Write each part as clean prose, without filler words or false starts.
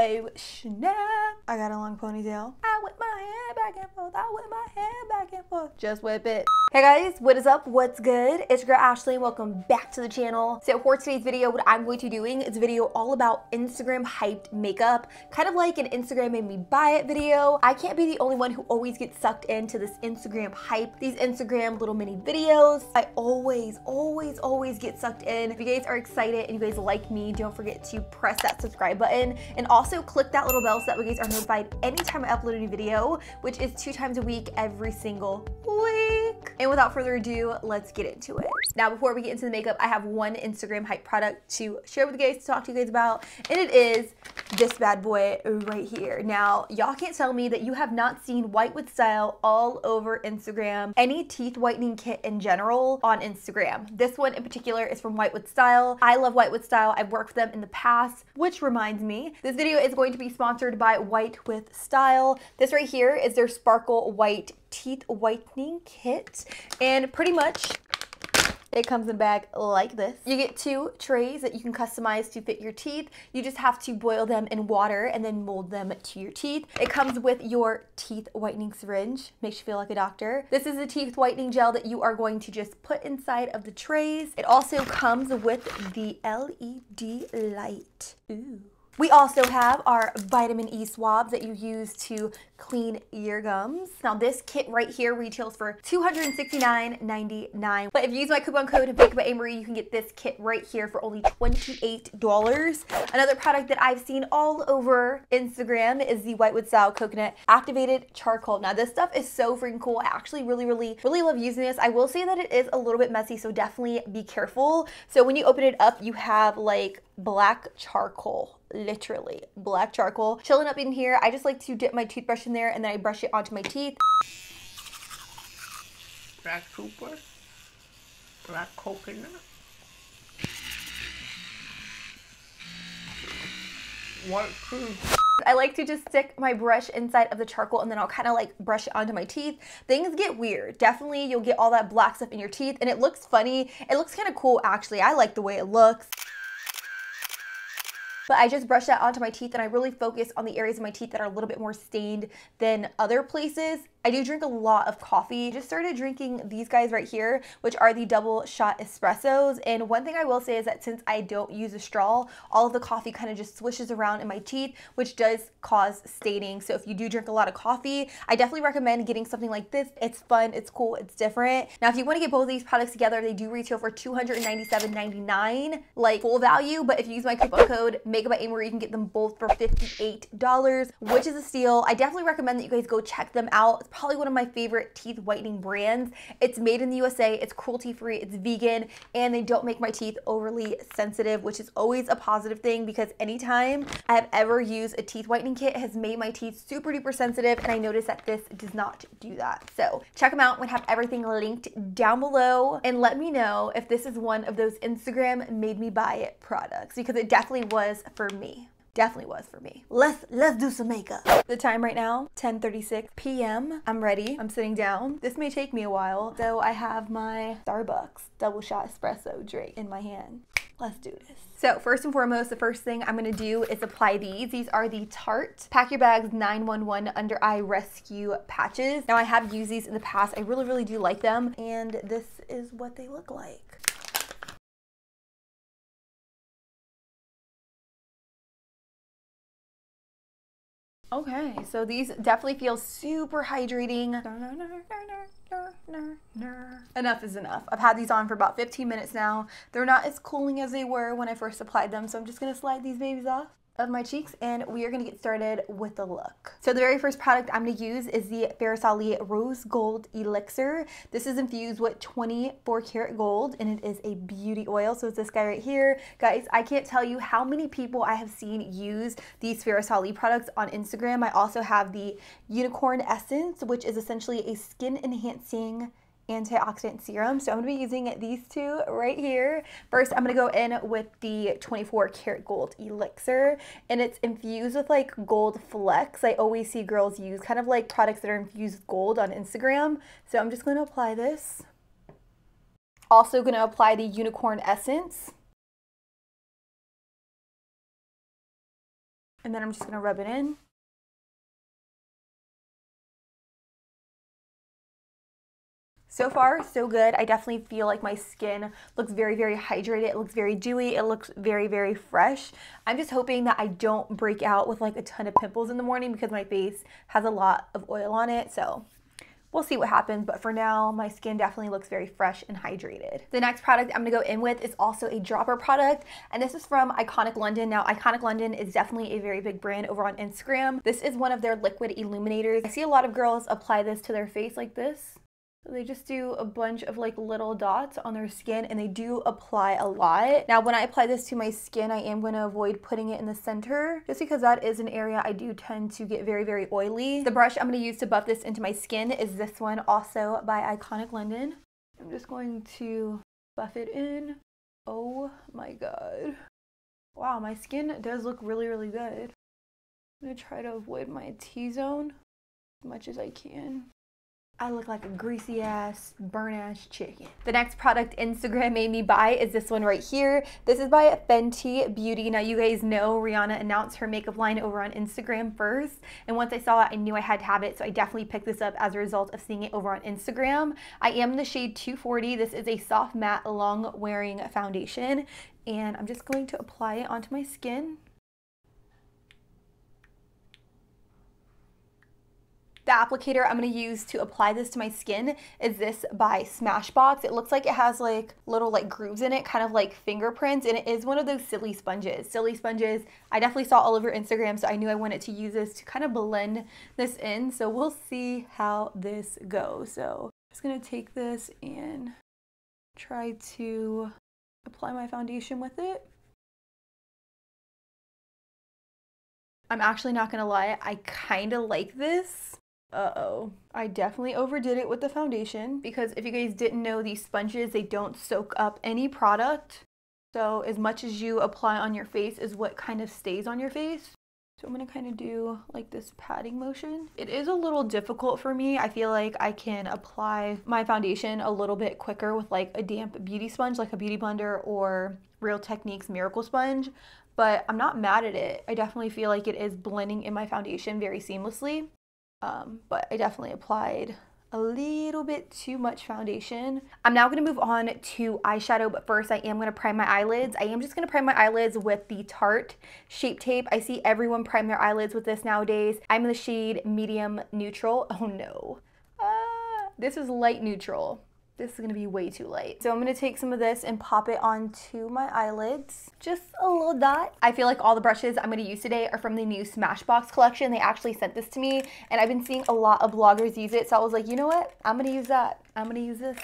Oh snap, I got a long ponytail. I whip my hair back and forth, I whip my hair back and forth. Just whip it. Hey guys, what is up? What's good? It's your girl Ashley and welcome back to the channel. So for today's video, what I'm going to be doing is a video all about Instagram hyped makeup, kind of like an Instagram made me buy it video. I can't be the only one who always gets sucked into this Instagram hype, these Instagram little mini videos. I always get sucked in. If you guys are excited and you guys like me, don't forget to press that subscribe button and also click that little bell so that you guys are notified anytime I upload a new video, which is 2 times a week every single week. And without further ado, let's get into it. Now, before we get into the makeup, I have one Instagram hype product to share with you guys, to talk to you guys about, and it is this bad boy right here. Now, y'all can't tell me that you have not seen White with Style all over Instagram, any teeth whitening kit in general on Instagram. This one in particular is from White with Style. I love White with Style. I've worked with them in the past, which reminds me, this video is going to be sponsored by White with Style. This right here is their Sparkle White Teeth Whitening Kit, and pretty much it comes in a bag like this. You get 2 trays that you can customize to fit your teeth. You just have to boil them in water and then mold them to your teeth. It comes with your teeth whitening syringe. Makes you feel like a doctor. This is the teeth whitening gel that you are going to just put inside of the trays. It also comes with the LED light. Ooh. We also have our vitamin E swabs that you use to clean ear gums. Now this kit right here retails for $269.99. But if you use my coupon code MakeupByAmarie, you can get this kit right here for only $28. Another product that I've seen all over Instagram is the White with Style Coconut Activated Charcoal. Now this stuff is so freaking cool. I actually really love using this. I will say that it is a little bit messy, so definitely be careful. So when you open it up, you have like black charcoal. Literally black charcoal chilling up in here. I just like to dip my toothbrush in there and then I brush it onto my teeth. Black toothbrush, black coconut, white teeth. I like to just stick my brush inside of the charcoal and then I'll kind of like brush it onto my teeth. Things get weird. Definitely you'll get all that black stuff in your teeth and it looks funny. It looks kind of cool actually. I like the way it looks. But I just brush that onto my teeth and I really focus on the areas of my teeth that are a little bit more stained than other places. I do drink a lot of coffee. Just started drinking these guys right here, which are the double shot espressos. And one thing I will say is that since I don't use a straw, all of the coffee kind of just swishes around in my teeth, which does cause staining. So if you do drink a lot of coffee, I definitely recommend getting something like this. It's fun, it's cool, it's different. Now, if you want to get both of these products together, they do retail for $297.99, like full value. But if you use my coupon code MakeupByAmarie, you can get them both for $58, which is a steal. I definitely recommend that you guys go check them out. Probably one of my favorite teeth whitening brands. It's made in the USA, it's cruelty free, it's vegan, and they don't make my teeth overly sensitive, which is always a positive thing because anytime I have ever used a teeth whitening kit, it has made my teeth super duper sensitive, and I noticed that this does not do that. So check them out. I'm gonna have everything linked down below, and let me know if this is one of those Instagram made me buy it products, because it definitely was for me. Definitely was for me. Let's do some makeup. The time right now, 10:36 p.m. I'm ready. I'm sitting down. This may take me a while. So I have my Starbucks double shot espresso drink in my hand. Let's do this. So first and foremost, the first thing I'm gonna do is apply these. These are the Tarte Pack Your Bags 911 Under Eye Rescue patches. Now I have used these in the past. I really do like them. And this is what they look like. Okay, so these definitely feel super hydrating. Enough is enough. I've had these on for about 15 minutes now. They're not as cooling as they were when I first applied them, so I'm just gonna slide these babies off of my cheeks and we are gonna get started with the look. So the very first product I'm gonna use is the Fairosole Rose Gold Elixir. This is infused with 24 karat gold and it is a beauty oil. So it's this guy right here. Guys, I can't tell you how many people I have seen use these Fairosole products on Instagram. I also have the Unicorn Essence, which is essentially a skin enhancing antioxidant serum. So I'm going to be using these 2 right here. First, I'm going to go in with the 24 karat gold elixir, and it's infused with like gold flecks. I always see girls use kind of like products that are infused with gold on Instagram. So I'm just going to apply this. Also going to apply the Unicorn Essence. And then I'm just gonna rub it in. So far, so good. I definitely feel like my skin looks very, very hydrated. It looks very dewy. It looks very, very fresh. I'm just hoping that I don't break out with like a ton of pimples in the morning because my face has a lot of oil on it. So we'll see what happens, but for now, my skin definitely looks very fresh and hydrated. The next product I'm gonna go in with is also a dropper product, and this is from Iconic London. Now, Iconic London is definitely a very big brand over on Instagram. This is one of their liquid illuminators. I see a lot of girls apply this to their face like this. So they just do a bunch of like little dots on their skin, and they do apply a lot. Now, when I apply this to my skin, I am going to avoid putting it in the center just because that is an area I do tend to get very, very oily. The brush I'm going to use to buff this into my skin is this one, also by Iconic London. I'm just going to buff it in. Oh my God. Wow, my skin does look really, really good. I'm going to try to avoid my T-zone as much as I can. I look like a greasy ass, burnt ass chicken. The next product Instagram made me buy is this one right here. This is by Fenty Beauty. Now you guys know Rihanna announced her makeup line over on Instagram first. And once I saw it, I knew I had to have it. So I definitely picked this up as a result of seeing it over on Instagram. I am in the shade 240. This is a soft matte long wearing foundation. And I'm just going to apply it onto my skin. The applicator I'm going to use to apply this to my skin is this by Smashbox. It looks like it has like little like grooves in it, kind of like fingerprints, and it is one of those silly sponges. Silly sponges I definitely saw all over Instagram, so I knew I wanted to use this to kind of blend this in. So we'll see how this goes. So I'm just going to take this and try to apply my foundation with it. I'm actually not going to lie, I kind of like this. Uh-oh, I definitely overdid it with the foundation because if you guys didn't know, these sponges, they don't soak up any product. So as much as you apply on your face is what kind of stays on your face. So I'm gonna kind of do like this patting motion. It is a little difficult for me. I feel like I can apply my foundation a little bit quicker with like a damp beauty sponge, like a Beauty Blender or Real Techniques Miracle Sponge, but I'm not mad at it. I definitely feel like it is blending in my foundation very seamlessly. But I definitely applied a little bit too much foundation. I'm now going to move on to eyeshadow, but first I am going to prime my eyelids. I am just going to prime my eyelids with the Tarte Shape Tape. I see everyone prime their eyelids with this nowadays. I'm in the shade medium neutral. Oh no. This is light neutral. This is going to be way too light. So I'm going to take some of this and pop it onto my eyelids. Just a little dot. I feel like all the brushes I'm going to use today are from the new Smashbox collection. They actually sent this to me and I've been seeing a lot of bloggers use it. So I was like, you know what? I'm going to use that. I'm going to use this.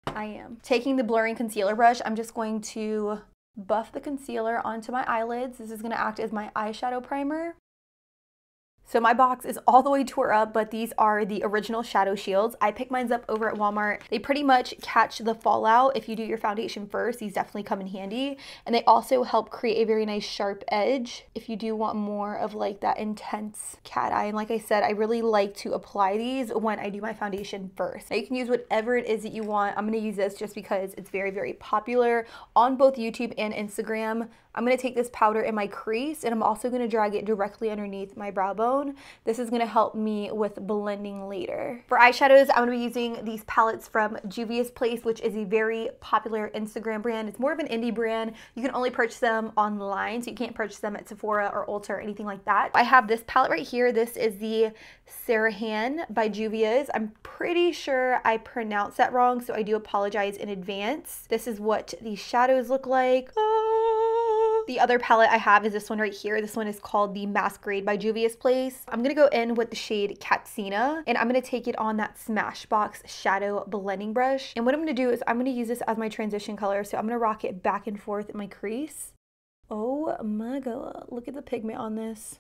I am. Taking the blurring concealer brush, I'm just going to buff the concealer onto my eyelids. This is going to act as my eyeshadow primer. So my box is all the way tore up, but these are the original shadow shields. I picked mine up over at Walmart. They pretty much catch the fallout if you do your foundation first. These definitely come in handy. And they also help create a very nice sharp edge if you do want more of like that intense cat eye. And like I said, I really like to apply these when I do my foundation first. Now you can use whatever it is that you want. I'm going to use this just because it's very, very popular on both YouTube and Instagram. I'm going to take this powder in my crease and I'm also going to drag it directly underneath my brow bone. This is going to help me with blending later. For eyeshadows, I'm going to be using these palettes from Juvia's Place, which is a very popular Instagram brand. It's more of an indie brand. You can only purchase them online, so you can't purchase them at Sephora or Ulta or anything like that. I have this palette right here. This is the Sarahan by Juvia's. I'm pretty sure I pronounced that wrong, so I do apologize in advance. This is what these shadows look like. The other palette I have is this one right here. This one is called the Masquerade by Juvia's Place. I'm going to go in with the shade Katsina, and I'm going to take it on that Smashbox shadow blending brush. And what I'm going to do is I'm going to use this as my transition color. So I'm going to rock it back and forth in my crease. Oh my God, look at the pigment on this.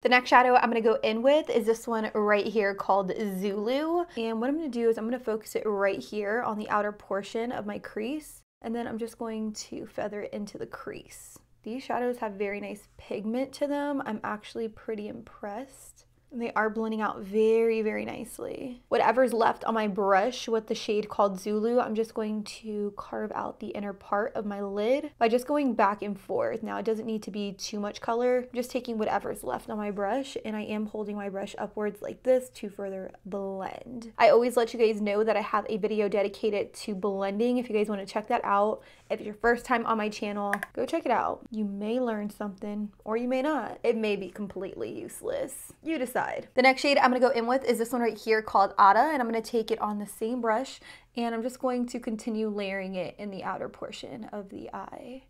The next shadow I'm going to go in with is this one right here called Zulu. And what I'm going to do is I'm going to focus it right here on the outer portion of my crease. And then I'm just going to feather it into the crease. These shadows have very nice pigment to them. I'm actually pretty impressed. They are blending out very, very nicely. Whatever's left on my brush with the shade called Zulu, I'm just going to carve out the inner part of my lid by just going back and forth. Now, it doesn't need to be too much color. I'm just taking whatever's left on my brush, and I am holding my brush upwards like this to further blend. I always let you guys know that I have a video dedicated to blending if you guys want to check that out. If it's your first time on my channel, go check it out. You may learn something, or you may not. It may be completely useless. You decide. The next shade I'm gonna go in with is this one right here called Ada, and I'm gonna take it on the same brush, and I'm just going to continue layering it in the outer portion of the eye.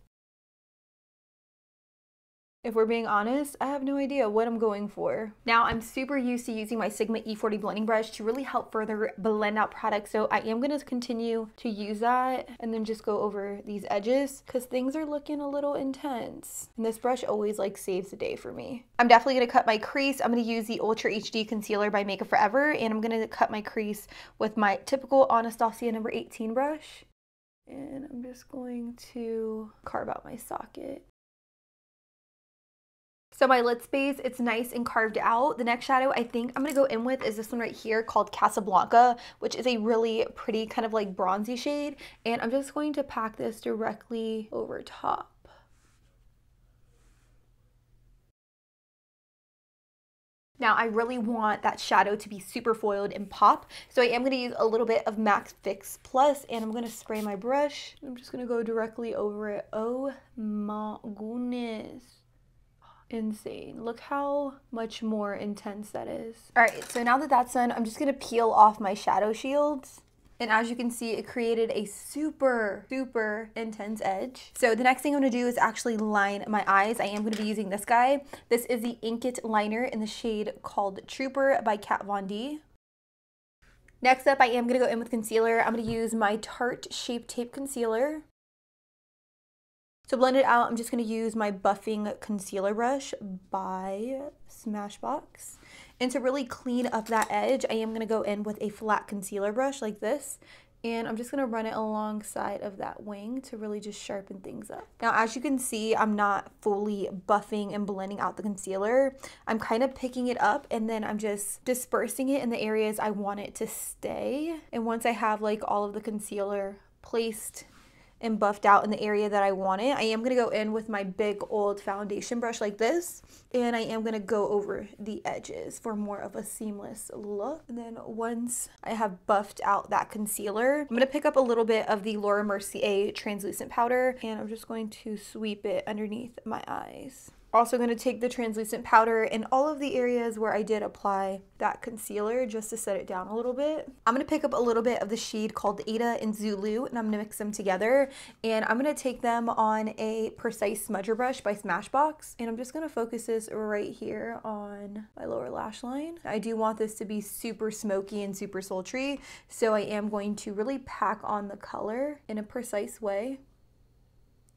If we're being honest, I have no idea what I'm going for. Now, I'm super used to using my Sigma E40 blending brush to really help further blend out products, so I am going to continue to use that and then just go over these edges because things are looking a little intense. And this brush always like saves the day for me. I'm definitely going to cut my crease. I'm going to use the Ultra HD Concealer by Makeup Forever, and I'm going to cut my crease with my typical Anastasia number 18 brush. And I'm just going to carve out my socket. So my lid space, it's nice and carved out. The next shadow I think I'm gonna go in with is this one right here called Casablanca, which is a really pretty kind of like bronzy shade. And I'm just going to pack this directly over top. Now, I really want that shadow to be super foiled and pop, so I am going to use a little bit of MAC Fix Plus, and I'm going to spray my brush. I'm just going to go directly over it. Oh my goodness. Insane. Look how much more intense that is. All right, so now that that's done, I'm just going to peel off my shadow shields. And as you can see, it created a super, super intense edge. So the next thing I'm gonna do is actually line my eyes. I am gonna be using this guy. This is the Inkit liner in the shade called Trooper by Kat Von D. Next up, I am gonna go in with concealer. I'm gonna use my Tarte Shape Tape Concealer. To blend it out, I'm just gonna use my buffing concealer brush by Smashbox. And to really clean up that edge, I am gonna go in with a flat concealer brush like this. And I'm just gonna run it alongside of that wing to really just sharpen things up. Now, as you can see, I'm not fully buffing and blending out the concealer. I'm kind of picking it up and then I'm just dispersing it in the areas I want it to stay. And once I have like all of the concealer placed and buffed out in the area that I want it, I am going to go in with my big old foundation brush like this, and I am going to go over the edges for more of a seamless look. And then once I have buffed out that concealer, I'm going to pick up a little bit of the Laura Mercier translucent powder, and I'm just going to sweep it underneath my eyes. Also going to take the translucent powder in all of the areas where I did apply that concealer just to set it down a little bit. I'm going to pick up a little bit of the shade called Ada and Zulu, and I'm going to mix them together. And I'm going to take them on a Precise Smudger brush by Smashbox. And I'm just going to focus this right here on my lower lash line. I do want this to be super smoky and super sultry, so I am going to really pack on the color in a precise way.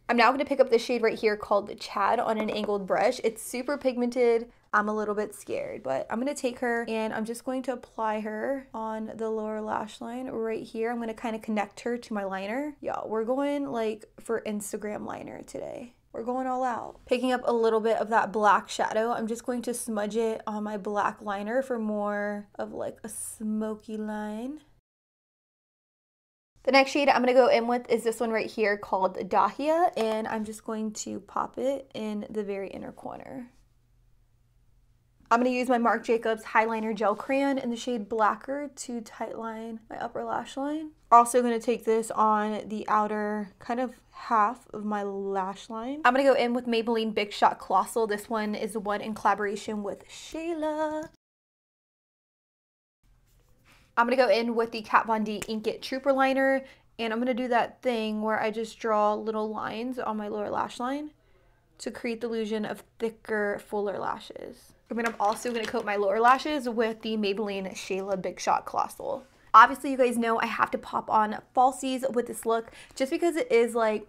I'm now going to pick up this shade right here called Chad on an angled brush. It's super pigmented. I'm a little bit scared, but I'm going to take her and I'm just going to apply her on the lower lash line right here. I'm going to kind of connect her to my liner. Y'all, we're going like for Instagram liner today. We're going all out. Picking up a little bit of that black shadow, I'm just going to smudge it on my black liner for more of like a smoky line. The next shade I'm going to go in with is this one right here called Dahlia, and I'm just going to pop it in the very inner corner. I'm going to use my Marc Jacobs Highliner Gel Crayon in the shade Blacker to tightline my upper lash line. Also going to take this on the outer kind of half of my lash line. I'm going to go in with Maybelline Big Shot Colossal. This one is the one in collaboration with Shayla. I'm going to go in with the Kat Von D Inkit Trooper Liner, and I'm going to do that thing where I just draw little lines on my lower lash line to create the illusion of thicker, fuller lashes. And then I'm also going to coat my lower lashes with the Maybelline Shayla Big Shot Colossal. Obviously, you guys know I have to pop on falsies with this look just because it is like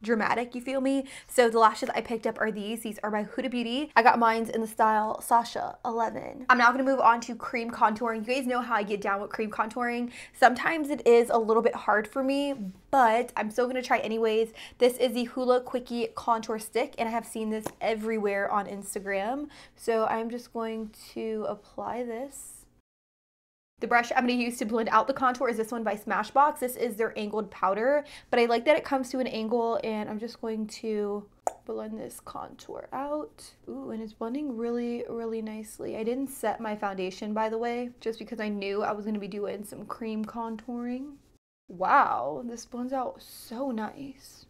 dramatic, you feel me? So the lashes I picked up are these. These are by Huda Beauty. I got mine in the style Sasha 11. I'm now gonna move on to cream contouring. You guys know how I get down with cream contouring. Sometimes it is a little bit hard for me, but I'm still gonna try anyways. This is the Hoola Quickie Contour Stick, and I have seen this everywhere on Instagram. So I'm just going to apply this. The brush I'm going to use to blend out the contour is this one by Smashbox. This is their angled powder, but I like that it comes to an angle, and I'm just going to blend this contour out. Ooh, and it's blending really, really nicely. I didn't set my foundation, by the way, just because I knew I was going to be doing some cream contouring. Wow, this blends out so nice.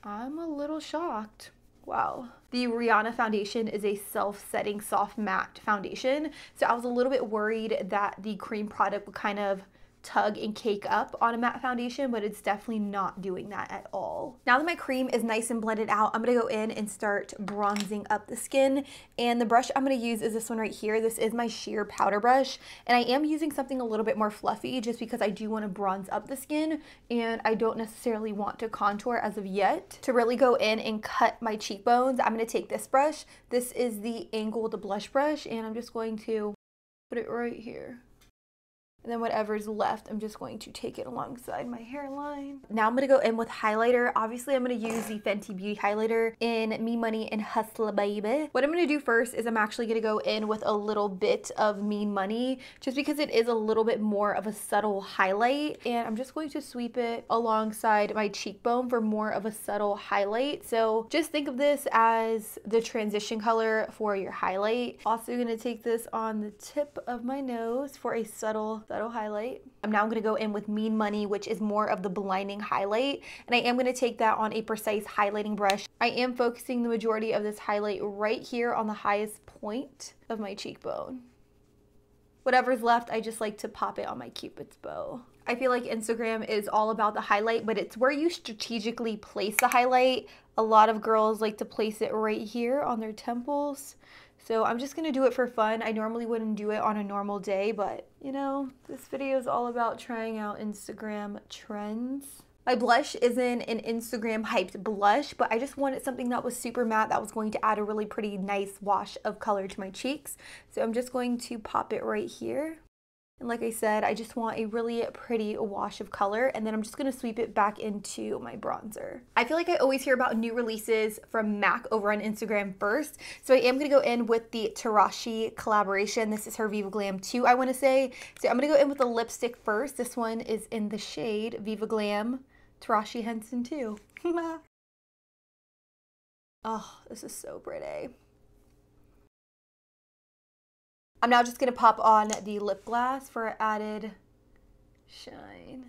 I'm a little shocked. Wow. The Rihanna foundation is a self-setting soft matte foundation, so I was a little bit worried that the cream product would kind of tug and cake up on a matte foundation, but it's definitely not doing that at all. Now that my cream is nice and blended out, I'm gonna go in and start bronzing up the skin, and the brush I'm gonna use is this one right here. This is my sheer powder brush, and I am using something a little bit more fluffy just because I do want to bronze up the skin, and I don't necessarily want to contour as of yet. To really go in and cut my cheekbones, I'm gonna take this brush. This is the angled blush brush, and I'm just going to put it right here. And then whatever's left, I'm just going to take it alongside my hairline. Now I'm going to go in with highlighter. Obviously, I'm going to use the Fenty Beauty highlighter in Me Money and Hustla Baby. What I'm going to do first is I'm actually going to go in with a little bit of Mean Money, just because it is a little bit more of a subtle highlight. And I'm just going to sweep it alongside my cheekbone for more of a subtle highlight. So just think of this as the transition color for your highlight. Also going to take this on the tip of my nose for a subtle highlight. I'm now going to go in with Mean Money, which is more of the blinding highlight, and I am going to take that on a precise highlighting brush. I am focusing the majority of this highlight right here on the highest point of my cheekbone. Whatever's left, I just like to pop it on my Cupid's bow. I feel like Instagram is all about the highlight, but it's where you strategically place the highlight. A lot of girls like to place it right here on their temples. So I'm just gonna do it for fun. I normally wouldn't do it on a normal day, but you know, this video is all about trying out Instagram trends. My blush isn't an Instagram hyped blush, but I just wanted something that was super matte that was going to add a really pretty nice wash of color to my cheeks. So I'm just going to pop it right here. And like I said, I just want a really pretty wash of color, and then I'm just going to sweep it back into my bronzer. I feel like I always hear about new releases from MAC over on Instagram first, so I am going to go in with the Tarashi collaboration. This is her Viva Glam 2, I want to say. So I'm going to go in with the lipstick first. This one is in the shade Viva Glam Tarashi Henson 2. Oh, this is so pretty. I'm now just going to pop on the lip gloss for added shine.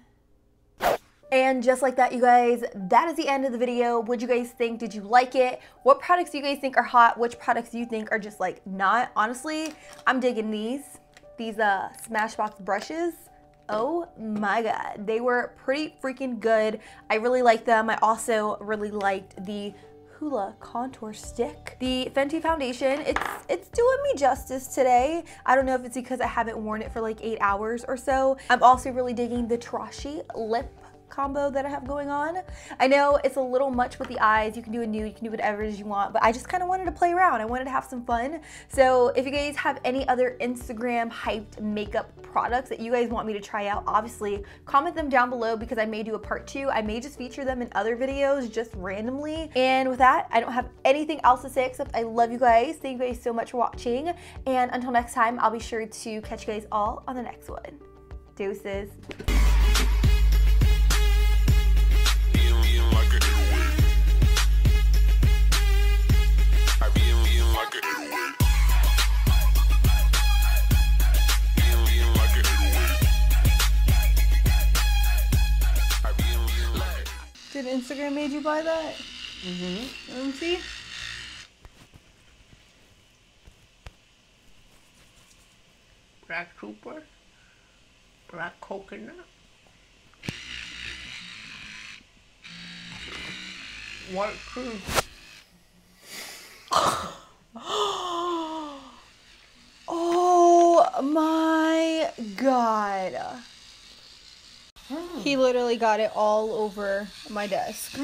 And just like that, you guys, that is the end of the video. What'd you guys think? Did you like it? What products do you guys think are hot? Which products do you think are just like not? Honestly, I'm digging these Smashbox brushes. Oh my God, they were pretty freaking good. I really liked them. I also really liked the Hoola Contour Stick. The Fenty foundation, it's doing me justice today. I don't know if it's because I haven't worn it for like 8 hours or so. I'm also really digging the Tarashi lip combo that I have going on. I know it's a little much with the eyes. You can do a nude, you can do whatever it is you want, but I just kind of wanted to play around. I wanted to have some fun. So if you guys have any other Instagram hyped makeup products that you guys want me to try out, obviously comment them down below, because I may do a part 2. I may just feature them in other videos just randomly. And with that, I don't have anything else to say except I love you guys. Thank you guys so much for watching. And until next time, I'll be sure to catch you guys all on the next one. Deuces. Did Instagram made you buy that? Mm-hmm. Let me see. Black trooper, black coconut, white cream. Oh my God. He literally got it all over my desk.